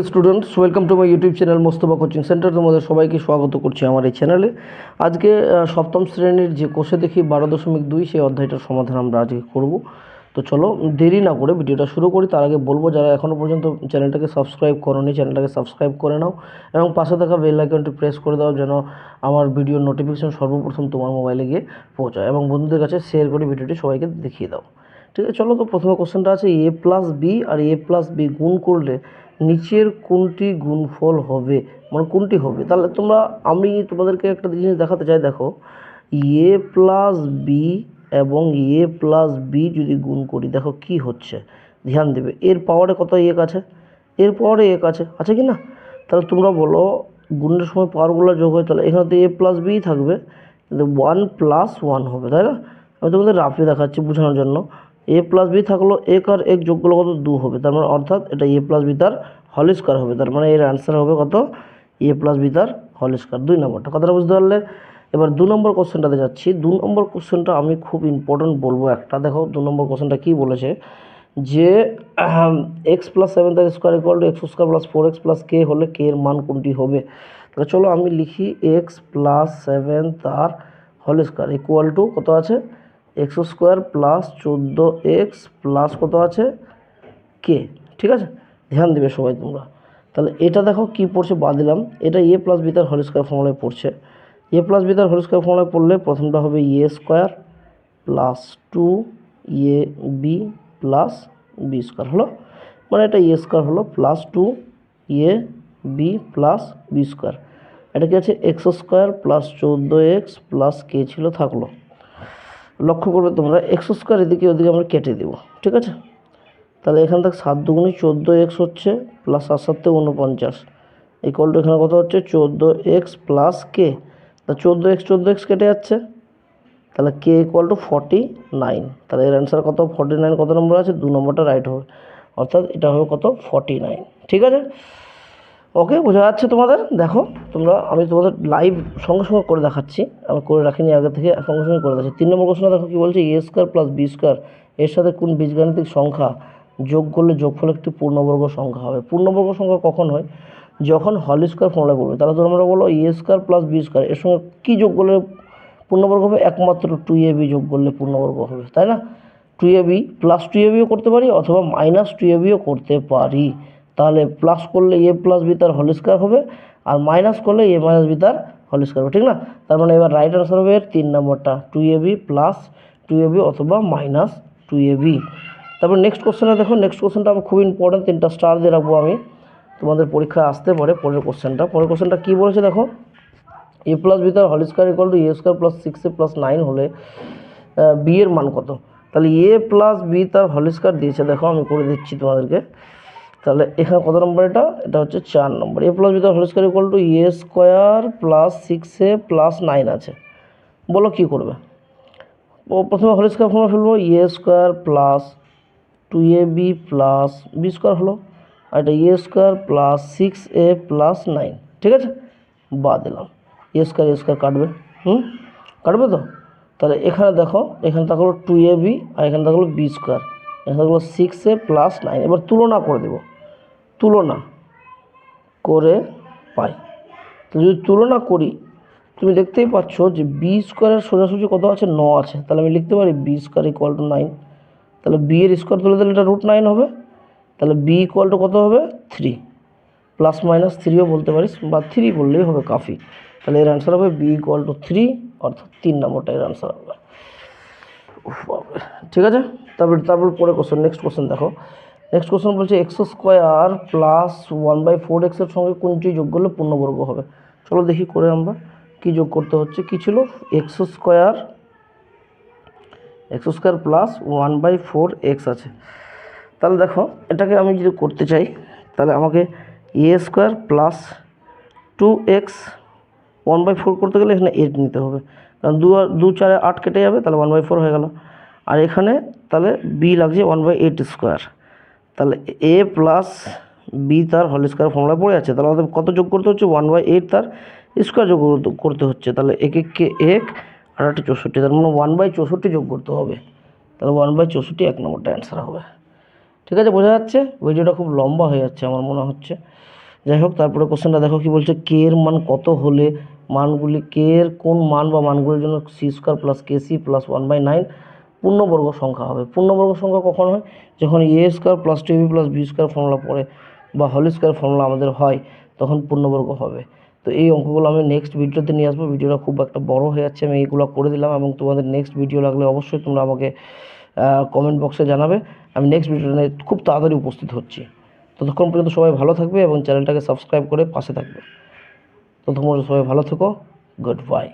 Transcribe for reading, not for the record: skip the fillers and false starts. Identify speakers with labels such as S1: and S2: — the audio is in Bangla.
S1: Students, welcome to my YouTube channel Mostafa coaching centre. তোমাদের সবাইকে স্বাগত করছি আমার এই চ্যানেলে। আজকে সপ্তম শ্রেণীর যে কোষে দেখি 12.2 সেই অধ্যায়টার সমাধান আমরা আজকে করব। তো চলো দেরি না করে ভিডিওটা শুরু করি। তার আগে বলবো, যারা এখনও পর্যন্ত চ্যানেলটাকে সাবস্ক্রাইব করোনি চ্যানেলটাকে সাবস্ক্রাইব করে নাও এবং পাশে থাকা বেল আইকনটি প্রেস করে দাও, যেন আমার ভিডিওর নোটিফিকেশন সর্বপ্রথম তোমার মোবাইলে গিয়ে পৌঁছায়, এবং বন্ধুদের কাছে শেয়ার করে ভিডিওটি সবাইকে দেখিয়ে দাও। ঠিক আছে, চলো। তো প্রথমে কোশ্চেনটা আছে, এ প্লাস বি আর এ প্লাস বি গুণ করলে নিচের কোনটি গুণফল হবে, মানে কোনটি হবে। তাহলে আমি তোমাদেরকে একটা জিনিস দেখাতে চাই। দেখো, এ প্লাস বি এবং এ প্লাস বি যদি গুণ করি, দেখো কি হচ্ছে, ধ্যান দেবে। এর পাওয়ারে কত এক আছে, এর পাওয়ারে এক আছে কি না। তাহলে তোমরা বলো, গুণের সময় পাওয়ারগুলো যোগ হয়, তাহলে এখানে তো এ প্লাস বি থাকবে, কিন্তু 1+1 হবে, তাই না। আমি তোমাদের রাফলি দেখাচ্ছি বোঝানোর জন্য। এ প্লাস বি থাকলো, এক আর এক যোগ করলে কত 2 হবে, তার মানে অর্থাৎ এটা এ প্লাস বি তার হোল স্কয়ার হবে। তার মানে এর অ্যান্সার হবে কত, এ প্লাস বি তার হোল স্কয়ার। 2 নম্বরটা কথাটা বুঝতে পারলে। এবার 2 নম্বর কোশ্চেনটাতে যাচ্ছি। 2 নম্বর কোশ্চেনটা আমি খুব ইম্পর্টেন্ট বলবো একটা। দেখো 2 নম্বর কোশ্চেনটা কী বলেছে, যে এক্স প্লাস 7 তার square equal to x square plus 4x plus k হলে কে এর মান কোনটি হবে। তাহলে চলো আমি লিখি, এক্স প্লাস 7 তার হোল স্কোয়ার ইকুয়াল টু কত আছে, x square plus 14x plus কত আছে, কে। ঠিক আছে, ধ্যান দেবে সবাই তোমরা। তাহলে এটা দেখো কি পড়ছে, বাদ দিলাম। এটা এ প্লাস বি তার হোল স্কোয়ার ফর্মুলায় পড়ছে। এ প্লাস বি তার হোল স্কোয়ার ফর্মুলায় পড়লে প্রথমটা হবে a square plus 2 a b plus b square হলো, মানে এটা এ স্কোয়ার হলো plus 2 a b plus b square. এটা কি আছে, x square plus 14x plus k ছিল, থাকলো। লক্ষ্য করবে তোমরা, এক্স স্কোয়ার এদিকে ওদিকে আমরা কেটে দেব। ঠিক আছে, তাহলে এখান থেকে 7 দুগুণে 14x হচ্ছে, প্লাস 7 7 49 ইকুয়াল টু এখানে কত হচ্ছে 14x প্লাস কে। তা 14x কেটে যাচ্ছে, তাহলে কে ইকুয়াল টু 49। তাহলে এর অ্যান্সার কত, 49 কত নম্বর আছে, 2 নম্বরটা রাইট হবে, অর্থাৎ এটা হবে কত, 49। ঠিক আছে, ওকে, বোঝা যাচ্ছে তোমাদের। দেখো আমি তোমাদের লাইভ সঙ্গে সঙ্গে করে দেখাচ্ছি, আমি করে রাখিনি আগে থেকে, সঙ্গে সঙ্গে করে দেখাচ্ছি। 3 নম্বর কোশ্চেনে দেখো কি বলছে, এ স্কোয়ার প্লাস বি স্কোয়ার এর সাথে কোন বীজগাণিতিক সংখ্যা যোগ করলে যোগফল একটি পূর্ণবর্গ সংখ্যা হবে। পূর্ণবর্গ সংখ্যা কখন হয়, যখন হল স্কোয়ার ফর্মুলা পড়বে। তাহলে তোমরা বলো, এ স্কোয়ার প্লাস বি স্কোয়ার এর সঙ্গে কী যোগ করলে পূর্ণবর্গ হবে, একমাত্র 2ab যোগ করলে পূর্ণবর্গ হবে, তাই না। 2ab প্লাস 2abও করতে পারি, অথবা মাইনাস 2abও করতে পারি। তাহলে প্লাস করলে এ প্লাস বি তার হোল স্কয়ার হবে, আর মাইনাস করলে এ মাইনাস বি তার হোল স্কয়ার হবে, ঠিক না। তার মানে এবার রাইট আনসার হবে 3 নম্বরটা, 2ab প্লাস 2ab অথবা মাইনাস 2ab। তারপর নেক্সট কোশ্চেনটা দেখো, নেক্সট কোশ্চেনটা আমি খুব ইম্পর্টেন্ট, 3টা স্টার দিয়ে রাখবো আমি, তোমাদের পরীক্ষায় আসতে পারে। পরের কোশ্চেনটা কী বলেছে দেখো, এ প্লাস বি তার whole square equal to A square plus 6a plus 9 হলে বি এর মান কত। তাহলে এ প্লাস বি তার হোল স্কয়ার দিয়েছে, দেখো আমি করে দিচ্ছি তোমাদেরকে। তাহলে এখানে কত নম্বর, এটা হচ্ছে 4 নম্বর। এ প্লাস বি তার whole square equal to A square plus 6a plus 9 আছে, বলো কী করবে। প্রথমে হোল স্কয়ার ফর্মুলা ফেলবো, a square plus 2ab plus b square হলো, আর এটা a square plus 6a plus 9। ঠিক আছে, বাদ দিলাম, এ স্কোয়ার কাটবে, কাটবে তো। তাহলে এখানে দেখো, এখানে থাকলো 2ab আর এখানে থাকলো বি স্কোয়ার, এখানে থাকলো 6a প্লাস 9। এবার তুলনা করে দেব, তুলনা করে পাই। তো যদি তুলনা করি, তুমি দেখতেই পাচ্ছ যে বি স্কোয়ারের সোজাসুজি কত আছে, 9 আছে। তাহলে আমি লিখতে পারি বি স্কোয়ার ইকুয়াল টু 9। তাহলে বি এর স্কোয়ার তুলে দিলে এটা √9 হবে। তাহলে বি ইকুয়াল টু কত হবে, 3, প্লাস মাইনাস 3ও বলতে পারিস, বা 3 বললেই হবে কাফি। তাহলে এর অ্যান্সার হবে বি ইকুয়াল টু 3, অর্থাৎ 3 নম্বরটা এর অ্যান্সার হবে। ঠিক আছে, তারপর পরে কোশ্চেন, নেক্সট কোশ্চেন দেখো। নেক্সট কোশ্চেন বলছে এক্স স্কোয়ার প্লাস 1/4x এর সঙ্গে কোনটি যোগ করলে পূর্ণবর্গ হবে। চলো দেখি করে আমরা কি যোগ করতে হচ্ছে। কি ছিল, এক্স স্কোয়ার প্লাস 1/4x আছে। তাহলে দেখো, এটাকে আমি যদি করতে চাই, তাহলে আমাকে এ স্কোয়ার প্লাস 2x 1/4 করতে গেলে এখানে 8 নিতে হবে, কারণ 2 4 8 কেটে যাবে, তাহলে 1/4 হয়ে গেল। আর এখানে তাহলে বি লাগছে 1/8 স্কোয়ার। তাহলে এ প্লাস বি তার হোল স্কোয়ার ফর্মুলা পড়ে আছে। তাহলে আমাদের কত যোগ করতে হচ্ছে, 1/8 তার স্কোয়ার যোগ করতে হচ্ছে। তাহলে কে 1 আর 8 64, তার মানে 1/64 যোগ করতে হবে। তাহলে 1/64 1 নম্বরটা অ্যান্সার হবে। ঠিক আছে, বোঝা যাচ্ছে? ভিডিওটা খুব লম্বা হয়ে যাচ্ছে আমার মনে হচ্ছে। যাই হোক, তারপরে কোশ্চেনটা দেখো কি বলছে, কে এর মান কত হলে মানগুলি কে এর কোন মান বা মানগুলির জন্য c square plus k c plus 1/9 পূর্ণবর্গ সংখ্যা হবে। পূর্ণবর্গ সংখ্যা কখন হয়? যখন a square plus two b plus b square formula পড়ে বা হোল স্কোয়ার ফর্মুলা আমাদের হয়, তখন পূর্ণবর্গ হবে। তো এই অঙ্কগুলো আমি নেক্সট ভিডিওতে নিয়ে আসবো। ভিডিওটা খুব একটা বড় হয়ে যাচ্ছে, আমি এইগুলো করে দিলাম, এবং তোমাদের নেক্সট ভিডিও লাগলে অবশ্যই তোমরা আমাকে কমেন্ট বক্সে জানাবে। আমি নেক্সট ভিডিওটা নিয়ে খুব তাড়াতাড়ি উপস্থিত হচ্ছি। ততক্ষণ পর্যন্ত সবাই ভালো থাকবে এবং চ্যানেলটাকে সাবস্ক্রাইব করে পাশে থাকবে। ততক্ষণ পর্যন্ত সবাই ভালো থেকো। Good bye.